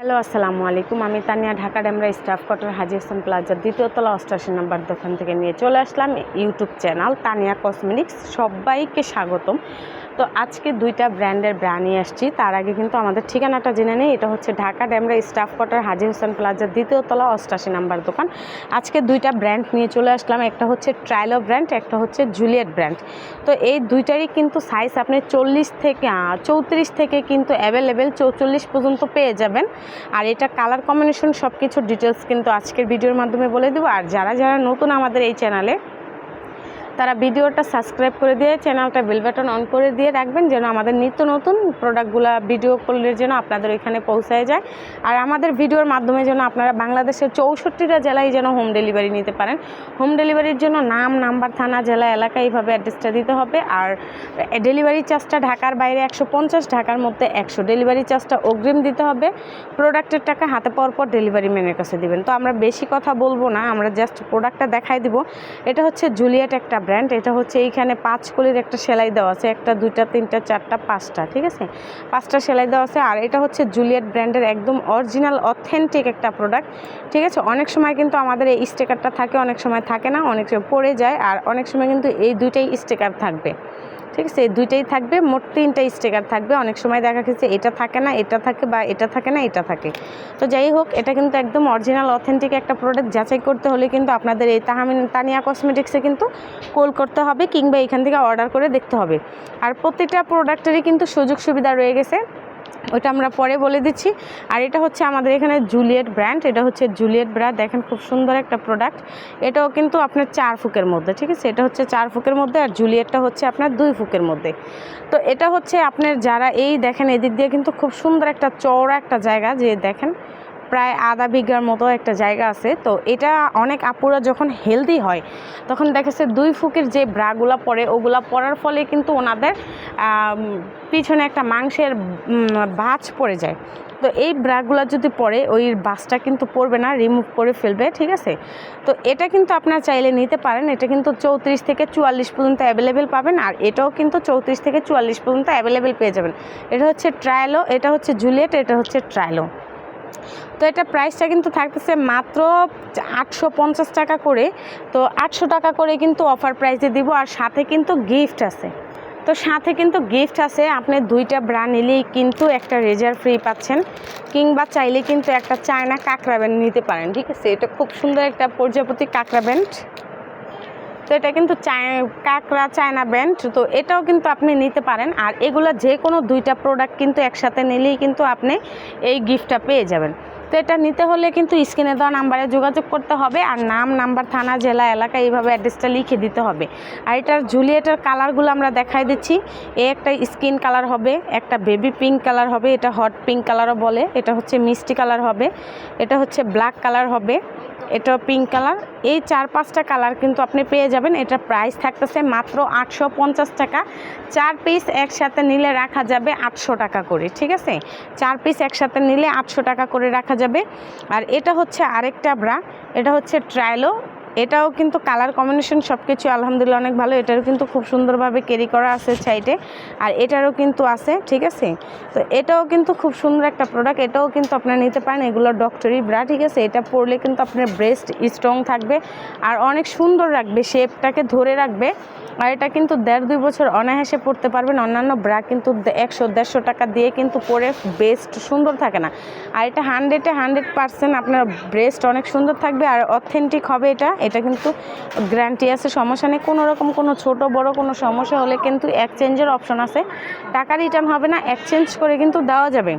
Hello, আসসালামু আলাইকুম। আমি তানিয়া, ঢাকা ডেমরা স্টাফ কোয়ার্টার হাজী হাসান প্লাজার ২য় তলা ৮৮ নম্বর দোকান থেকে নিয়ে চলে আসলাম ইউটিউব চ্যানেল তানিয়া কসমেটিক্স। সবাইকে স্বাগতম। তো আজকে দুইটা ব্র্যান্ডের ব্রা নিয়ে আসছি। তার আগে কিন্তু আমাদের ঠিকানাটা জেনে নেই। এটা হচ্ছে ঢাকা ডেমরা স্টাফ কোয়ার্টার হাজী হাসান প্লাজার ২য় তলা ৮৮ নম্বর দোকান। আজকে দুইটা ব্র্যান্ড নিয়ে চলে আসলাম। একটা হচ্ছে ট্রাইলো ব্র্যান্ড, একটা হচ্ছে জুলিয়েট ব্র্যান্ড। তো এই দুইটারই কিন্তু সাইজ আপনি 34 থেকে কিন্তু অ্যাভেলেবেল 44 পর্যন্ত পেয়ে যাবেন। আর এটা কালার কম্বিনেশন সব কিছু ডিটেলস কিন্তু আজকের ভিডিওর মাধ্যমে বলে দেবো। আর যারা নতুন আমাদের এই চ্যানেলে, তারা ভিডিওটা সাবস্ক্রাইব করে দিয়ে চ্যানেলটা বেল বাটন অন করে দিয়ে রাখবেন, যেন আমাদের নিত্য নতুন প্রোডাক্টগুলো ভিডিও করলে যেন আপনাদের ওইখানে পৌঁছায় যায়। আর আমাদের ভিডিওর মাধ্যমে যেন আপনারা বাংলাদেশের 64টা জেলায় যেন হোম ডেলিভারি নিতে পারেন। হোম ডেলিভারির জন্য নাম, নাম্বার, থানা, জেলা, এলাকা এইভাবে অ্যাড্রেসটা দিতে হবে। আর ডেলিভারি চার্জটা ঢাকার বাইরে 150, ঢাকার মধ্যে 100। ডেলিভারি চার্জটা অগ্রিম দিতে হবে। প্রোডাক্টের টাকা হাতে পাওয়ার পর ডেলিভারি ম্যানের কাছে দিবেন। তো আমরা বেশি কথা বলবো না, আমরা জাস্ট প্রোডাক্টটা দেখাই দিব। এটা হচ্ছে জুলিয়েট একটা ব্র্যান্ড। এটা হচ্ছে এইখানে 5 কলির একটা সেলাই দেওয়া আছে, 1, 2, 3, 4, 5টা, ঠিক আছে, 5টা সেলাই দেওয়া আছে। আর এটা হচ্ছে জুলিয়েট ব্র্যান্ডের একদম অরিজিনাল অথেন্টিক একটা প্রোডাক্ট, ঠিক আছে। অনেক সময় কিন্তু আমাদের এই স্টিকারটা থাকে, অনেক সময় থাকে না, অনেক সময় পড়ে যায়। আর অনেক সময় কিন্তু এই দুইটাই স্টিকার থাকবে, ঠিক আছে, এই দুইটাই থাকবে। মোট 3টা স্টিকার থাকবে। অনেক সময় দেখা গেছে এটা থাকে না, এটা থাকে, বা এটা থাকে না, এটা থাকে। তো যাই হোক, এটা কিন্তু একদম অরিজিনাল অথেন্টিক একটা প্রোডাক্ট। যাচাই করতে হলে কিন্তু আপনাদের এই তানিয়া কসমেটিক্সে কিন্তু কল করতে হবে, কিংবা এখান থেকে অর্ডার করে দেখতে হবে। আর প্রতিটা প্রোডাক্টেরই কিন্তু সুযোগ সুবিধা রয়ে গেছে, ওইটা আমরা পরে বলে দিচ্ছি। আর এটা হচ্ছে আমাদের এখানে জুলিয়েট ব্র্যান্ড। এটা হচ্ছে জুলিয়েট ব্রা, দেখেন খুব সুন্দর একটা প্রোডাক্ট। এটাও কিন্তু আপনার 4 ফুকের মধ্যে, ঠিক আছে। এটা হচ্ছে 4 ফুকের মধ্যে, আর জুলিয়েটটা হচ্ছে আপনার 2 ফুকের মধ্যে। তো এটা হচ্ছে আপনার যারা এই দেখেন, এদিক দিয়ে কিন্তু খুব সুন্দর একটা চওড়া একটা জায়গা, যে দেখেন প্রায় আধা বিঘার মতো একটা জায়গা আছে। তো এটা অনেক আপুরা যখন হেলদি হয়, তখন দেখেছে 2 ফুকের যে ব্রাগুলা পরে, ওগুলা পরার ফলে কিন্তু ওনাদের পিছনে একটা মাংসের ভাঁজ পড়ে যায়। তো এই ব্রাগুলা যদি পরে, ওই বাসটা কিন্তু পড়বে না, রিমুভ করে ফেলবে, ঠিক আছে। তো এটা কিন্তু আপনারা চাইলে নিতে পারেন। এটা কিন্তু 34 থেকে 44 পর্যন্ত অ্যাভেলেবেল পাবেন। আর এটাও কিন্তু 34 থেকে 44 পর্যন্ত অ্যাভেলেবেল পেয়ে যাবেন। এটা হচ্ছে ট্রায়ালো, এটা হচ্ছে জুলিয়েট, এটা হচ্ছে ট্রায়ালো। তো এটা প্রাইসটা কিন্তু থাকতেছে মাত্র 850 টাকা করে। তো 800 টাকা করে কিন্তু অফার প্রাইসে দিব। আর সাথে কিন্তু গিফট আছে। তো সাথে কিন্তু গিফট আছে, আপনি 2টা ব্রা নিলেই কিন্তু একটা রেজার ফ্রি পাচ্ছেন, কিংবা চাইলে কিন্তু একটা চায়না কাঁকড়া ব্যান্ড নিতে পারেন, ঠিক আছে। এটা খুব সুন্দর একটা প্রজাপতি কাঁকড়া ব্যান্ড। তো এটা কিন্তু কাঁকড়া চায়না ব্যান্ড, তো এটাও কিন্তু আপনি নিতে পারেন। আর এগুলো যে কোনো 2টা প্রোডাক্ট কিন্তু একসাথে নিলেই কিন্তু আপনি এই গিফটটা পেয়ে যাবেন। তো এটা নিতে হলে কিন্তু স্ক্রিনে দেওয়া নাম্বারে যোগাযোগ করতে হবে। আর নাম, নাম্বার, থানা, জেলা, এলাকা এইভাবে অ্যাড্রেসটা লিখে দিতে হবে। আর এটার জুলিয়েটের কালারগুলো আমরা দেখাই দিচ্ছি। একটা স্কিন কালার হবে, একটা বেবি পিঙ্ক কালার হবে, এটা হট পিঙ্ক কালারও বলে, এটা হচ্ছে মিষ্টি কালার হবে, এটা হচ্ছে ব্ল্যাক কালার হবে, এটাও পিঙ্ক কালার। এই 4-5টা কালার কিন্তু আপনি পেয়ে যাবেন। এটা প্রাইস থাকতেছে মাত্র 850 টাকা। 4 পিস একসাথে নিলে রাখা যাবে 800 টাকা করে, ঠিক আছে। 4 পিস একসাথে নিলে 800 টাকা করে রাখা যাবে। আর এটা হচ্ছে আরেকটা ব্রা, এটা হচ্ছে ট্রায়ালো। এটাও কিন্তু কালার কম্বিনেশন সব কিছু আলহামদুলিল্লাহ অনেক ভালো। এটারও কিন্তু খুব সুন্দরভাবে ক্যারি করা আছে সাইডে, আর এটারও কিন্তু আছে, ঠিক আছে। তো এটাও কিন্তু খুব সুন্দর একটা প্রোডাক্ট। এটাও কিন্তু আপনারা নিতে পারেন। এগুলো ডক্টরি ব্রা, ঠিক আছে। এটা পরলে কিন্তু আপনার ব্রেস্ট স্ট্রং থাকবে আর অনেক সুন্দর রাখবে, শেপটাকে ধরে রাখবে। আর এটা কিন্তু 1.5-2 বছর অনায়াসে পরতে পারবেন। অন্যান্য ব্রা কিন্তু 100-150 টাকা দিয়ে কিন্তু পরে বেস্ট সুন্দর থাকে না। আর এটা 100% আপনার ব্রেস্ট অনেক সুন্দর থাকবে আর অথেন্টিক হবে। এটা কিন্তু গ্যারান্টি আছে, সমস্যা নেই। কোনো রকম কোনো ছোট বড় কোনো সমস্যা হলে কিন্তু এক্সচেঞ্জের অপশন আছে, টাকা রিটার্ন হবে না, এক্সচেঞ্জ করে কিন্তু দেওয়া যাবে।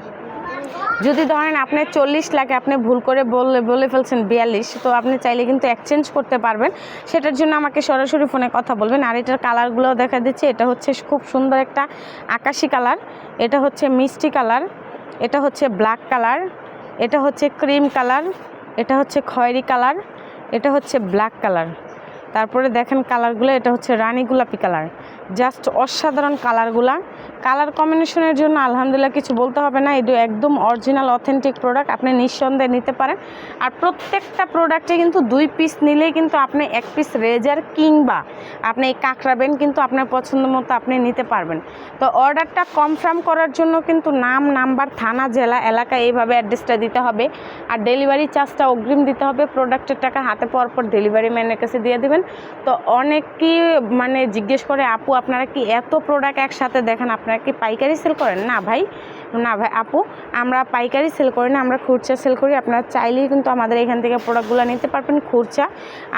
যদি ধরেন আপনি 40 লাগে, আপনি ভুল করে বলে ফেলছেন 42, তো আপনি চাইলে কিন্তু এক্সচেঞ্জ করতে পারবেন। সেটার জন্য আমাকে সরাসরি ফোনে কথা বলবেন। আর এটার কালারগুলোও দেখা দিচ্ছে। এটা হচ্ছে খুব সুন্দর একটা আকাশি কালার, এটা হচ্ছে মিষ্টি কালার, এটা হচ্ছে ব্ল্যাক কালার, এটা হচ্ছে ক্রিম কালার, এটা হচ্ছে খয়েরি কালার, এটা হচ্ছে ব্ল্যাক কালার। তারপরে দেখেন কালারগুলো, এটা হচ্ছে রানী গোলাপি কালার। জাস্ট অসাধারণ কালারগুলা। কালার কম্বিনেশনের জন্য আলহামদুলিল্লাহ কিছু বলতে হবে না, এটা একদম অরিজিনাল অথেন্টিক প্রোডাক্ট, আপনি নিঃসন্দেহে নিতে পারেন। আর প্রত্যেকটা প্রোডাক্টে কিন্তু 2 পিস নিলেই কিন্তু আপনি 1 পিস রেজার কিংবা আপনি এই কাঁকড়াবেন কিন্তু আপনার পছন্দ মতো আপনি নিতে পারবেন। তো অর্ডারটা কনফার্ম করার জন্য কিন্তু নাম, নাম্বার, থানা, জেলা, এলাকা এইভাবে অ্যাড্রেসটা দিতে হবে। আর ডেলিভারি চার্জটা অগ্রিম দিতে হবে, প্রোডাক্টের টাকা হাতে পাওয়ার পর ডেলিভারি ম্যানের কাছে দিয়ে দেবেন। তো অনেকেই মানে জিজ্ঞেস করে, আপু আপনারা কি এত প্রোডাক্ট একসাথে দেখান, আপনারা কি পাইকারি সেল করেন? না ভাই আপু, আমরা পাইকারি সেল করি না, আমরা খুচরা সেল করি। আপনারা চাইলেই কিন্তু আমাদের এখান থেকে প্রোডাক্টগুলো নিতে পারবেন খুচরা,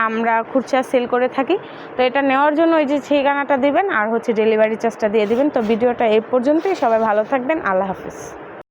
আমরা খুচরা সেল করে থাকি। তো এটা নেওয়ার জন্য ওই যে ঠিকানাটা দিবেন আর হচ্ছে ডেলিভারি চার্জটা দিয়ে দিবেন। তো ভিডিওটা এই পর্যন্তই, সবাই ভালো থাকবেন, আল্লাহ হাফিজ।